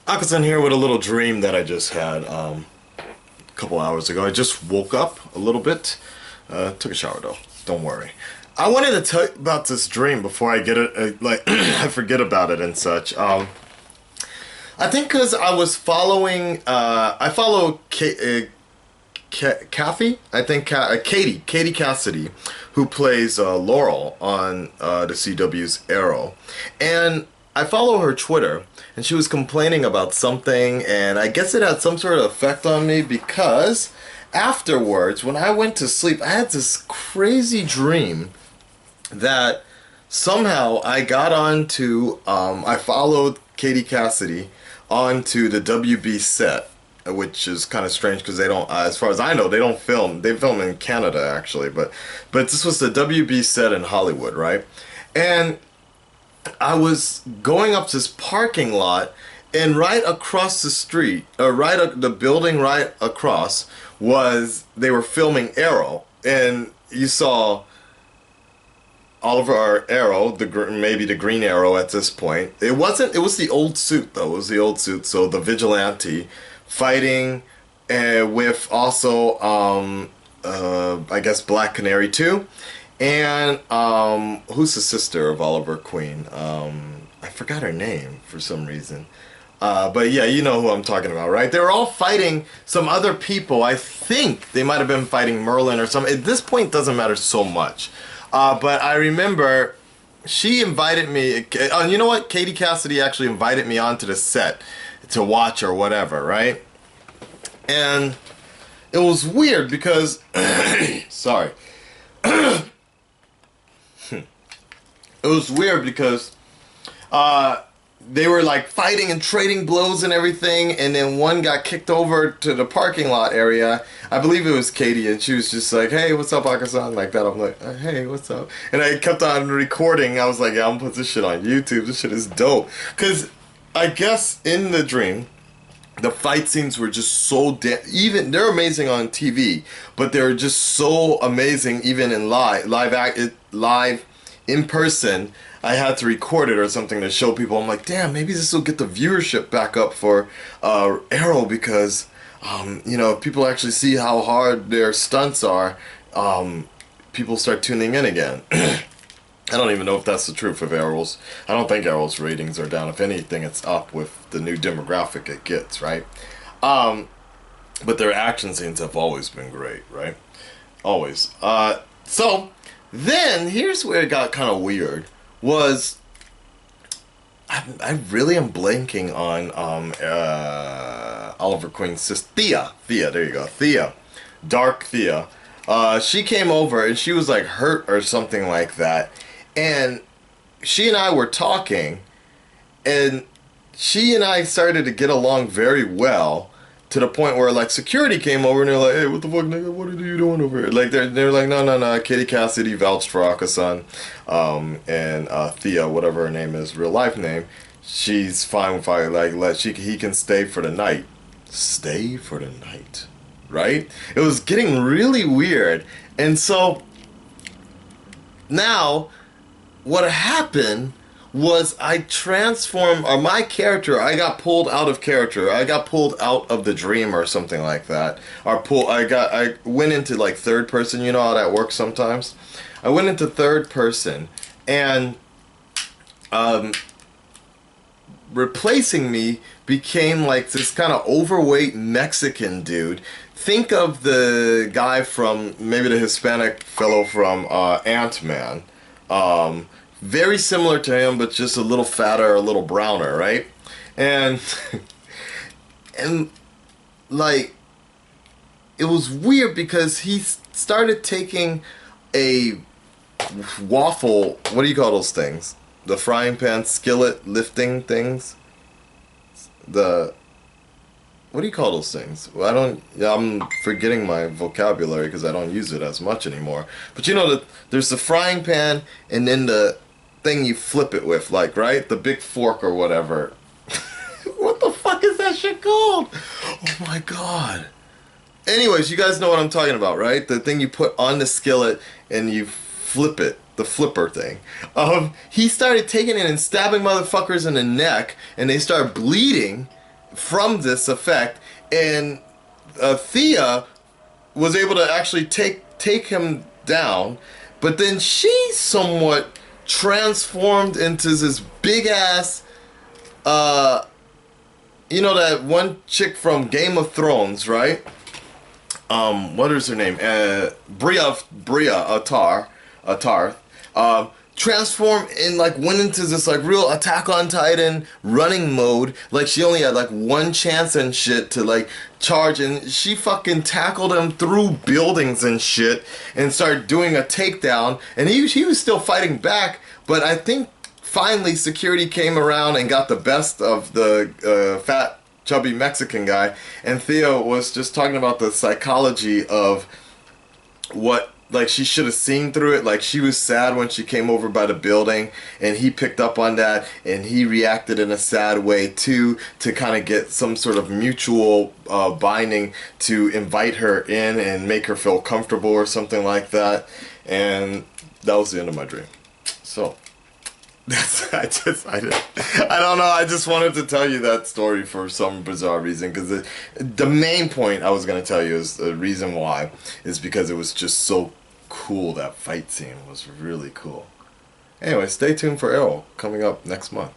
Akasan here with a little dream that I just had a couple hours ago. I just woke up a little bit. Took a shower though. Don't worry. I wanted to tell you about this dream before I get it, I forget about it and such. I think because I was following, I follow Kathy, I think Katie Cassidy, who plays Laurel on the CW's Arrow, and I follow her Twitter, and she was complaining about something, and I guess it had some sort of effect on me because afterwards, when I went to sleep, I had this crazy dream that somehow I got onto, I followed Katie Cassidy onto the WB set, which is kind of strange because they don't, as far as I know, they don't film. They film in Canada actually, but this was the WB set in Hollywood, right? And I was going up this parking lot, and right across the street, or the building right across, they were filming Arrow, and you saw Oliver Arrow, maybe the Green Arrow at this point. It was the old suit though. It was the old suit. So the vigilante fighting with also I guess Black Canary too, and who's the sister of Oliver Queen? I forgot her name for some reason. But yeah, you know who I'm talking about, right? They were all fighting some other people. I think they might have been fighting Merlin or something. At this point, it doesn't matter so much. But I remember she invited me, you know what? Katie Cassidy actually invited me onto the set to watch or whatever, right? And it was weird because, sorry. It was weird because they were like fighting and trading blows and everything, and then one got kicked over to the parking lot area. I believe it was Katie, and she was just like, "Hey, what's up, Akasan?" Like that. I'm like, "Hey, what's up?" And I kept on recording. I was like, "Yeah, I'm gonna put this shit on YouTube. This shit is dope." Cause I guess in the dream, the fight scenes were just so even they're amazing on TV, but they're just so amazing even in live in person. I had to record it or something to show people. I'm like, damn, maybe this will get the viewership back up for Arrow because, you know, if people actually see how hard their stunts are, people start tuning in again. I don't even know if that's the truth of Arrow's. I don't think Arrow's ratings are down. If anything, it's up with the new demographic it gets, right? But their action scenes have always been great, right? Always. So then here's where it got kind of weird. I really am blanking on Oliver Queen's sister, Thea, there you go, Thea, Dark Thea. She came over and she was like hurt or something like that, and she and I were talking, and she and I started to get along very well, to the point where like security came over and they're like, "Hey, what the fuck, nigga? What are you doing over here?" Like they're like, no, Katie Cassidy vouched for Akasan, and Thea, whatever her name is, real life name, she's fine with fire. Like he can stay for the night. Stay for the night, right? It was getting really weird, and so now what happened was I transformed, or my character, I got pulled out of character. I got pulled out of the dream or something like that. I went into like third person. You know how that works sometimes. I went into third person, and replacing me became like this kind of overweight Mexican dude. Think of the guy from, maybe the Hispanic fellow from Ant-Man. Very similar to him, but just a little fatter, a little browner, right? And like, it was weird because he started taking a waffle, what do you call those things? The frying pan skillet lifting things? What do you call those things? Well, I'm forgetting my vocabulary because I don't use it as much anymore. But you know, there's the frying pan and then the thing you flip it with, like, right? The big fork or whatever. What the fuck is that shit called? Oh my god. Anyways, you guys know what I'm talking about, right? The thing you put on the skillet and you flip it. The flipper thing. He started taking it and stabbing motherfuckers in the neck, and they started bleeding. from this effect, and Thea was able to actually take him down, but then she somewhat transformed into this big ass, you know, that one chick from Game of Thrones, right? What is her name? Atar. Transformed and like went into this like real Attack on Titan running mode. Like she only had like one chance and shit to like charge, and she fucking tackled him through buildings and shit and started doing a takedown. And he was still fighting back, but I think finally security came around and got the best of the fat chubby Mexican guy, and Theo was just talking about the psychology of what, like, she should have seen through it. Like, she was sad when she came over by the building, and he picked up on that, and he reacted in a sad way too, to kind of get some sort of mutual binding to invite her in and make her feel comfortable or something like that. And that was the end of my dream. So I don't know. I just wanted to tell you that story for some bizarre reason, because the main point I was going to tell you is the reason why is because it was just so cool. That fight scene was really cool. Anyway, stay tuned for Arrow coming up next month.